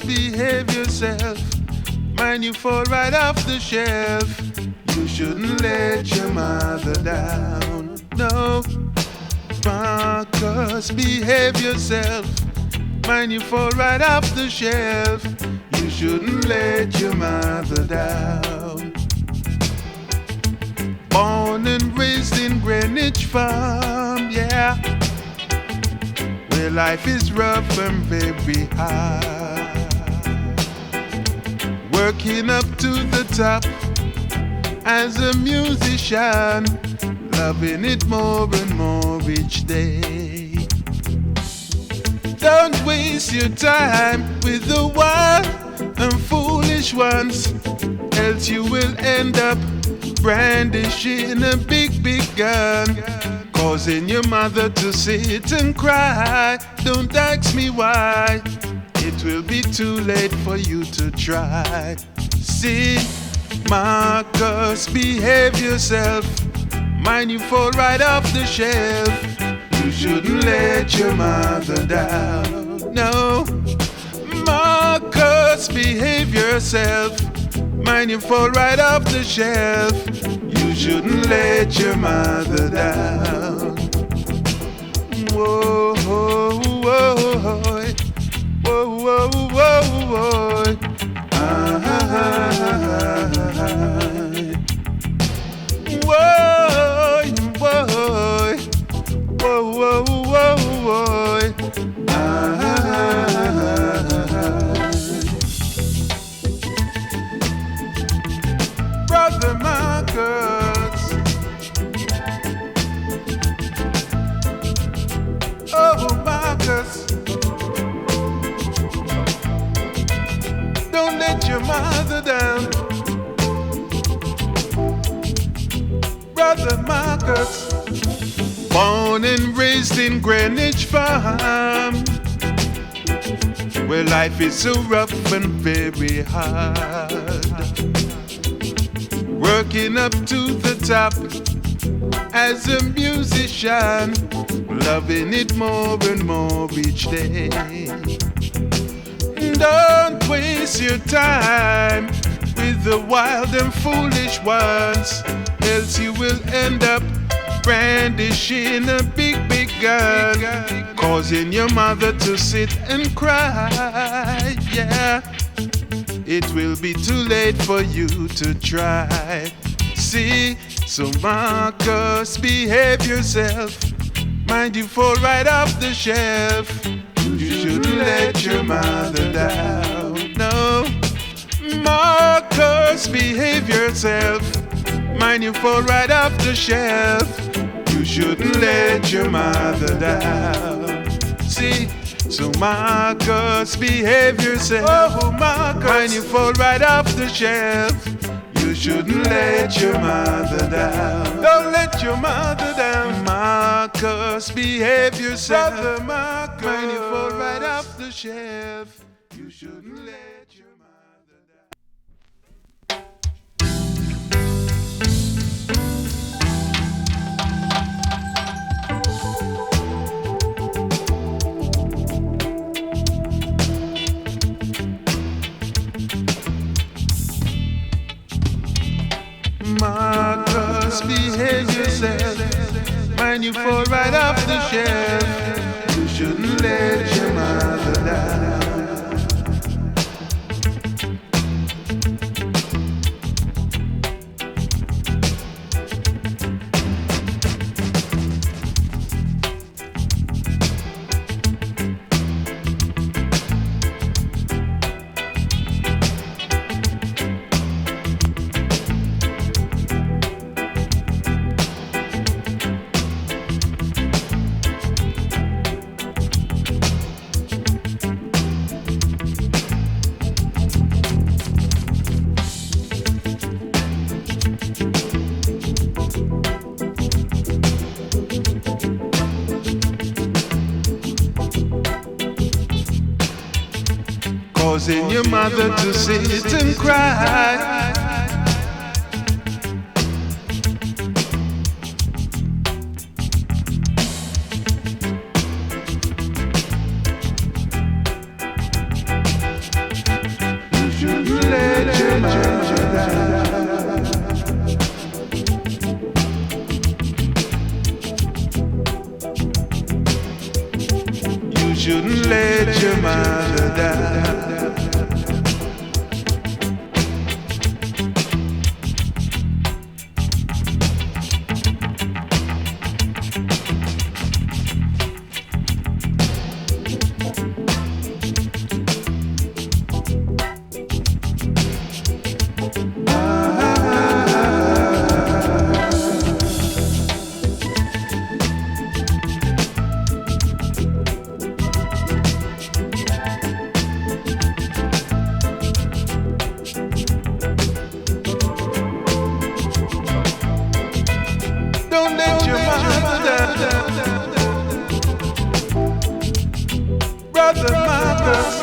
behave yourself. Mind you fall right off the shelf. You shouldn't let your mother down. No, Marcus, behave yourself. Mind you fall right off the shelf. You shouldn't let your mother down. Born and raised in Greenwich Farm, yeah, where life is rough and very hard. Working up to the top as a musician, loving it more and more each day. Don't waste your time with the wild and foolish ones, else you will end up brandishing a big, big gun, causing your mother to sit and cry. Don't ask me why, it will be too late for you to try. See, Marcus, behave yourself. Mind you fall right off the shelf. You shouldn't let your mother down. No, Marcus, behave yourself. Mind you fall right off the shelf. You shouldn't let your mother down. Whoa, whoa, whoa, whoa, whoa, whoa, whoa. Whoa, whoa, whoa, whoa, whoa. Brother Marcus, oh Marcus, don't let your mother down. Brother Marcus, born and raised in Greenwich Farm, where life is so rough and very hard. Working up to the top as a musician, loving it more and more each day. Don't waste your time with the wild and foolish ones, else you will end up brandishing a big, big gun, causing your mother to sit and cry. Yeah, it will be too late for you to try. See, so Marcus, behave yourself. Mind you fall right off the shelf. You shouldn't let your mother down. No, Marcus, behave yourself. Mind you fall right off the shelf. You shouldn't let your mother down. See, so Marcus, behave yourself. Oh, Marcus, mind you fall right off the shelf. You shouldn't let your mother down. Don't let your mother down. Marcus, behave yourself. Brother Marcus, mind you fall right off the shelf. You shouldn't let your mother down. Marcus, behave yourself. Mind you fall right off the shelf. You shouldn't let your mother down. Causing your mother to sit and cry. shouldn't let your mother die. Brother Marcus,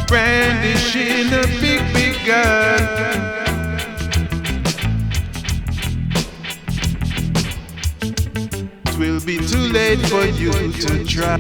brandishing a big, big gun. It will be too late for you to try.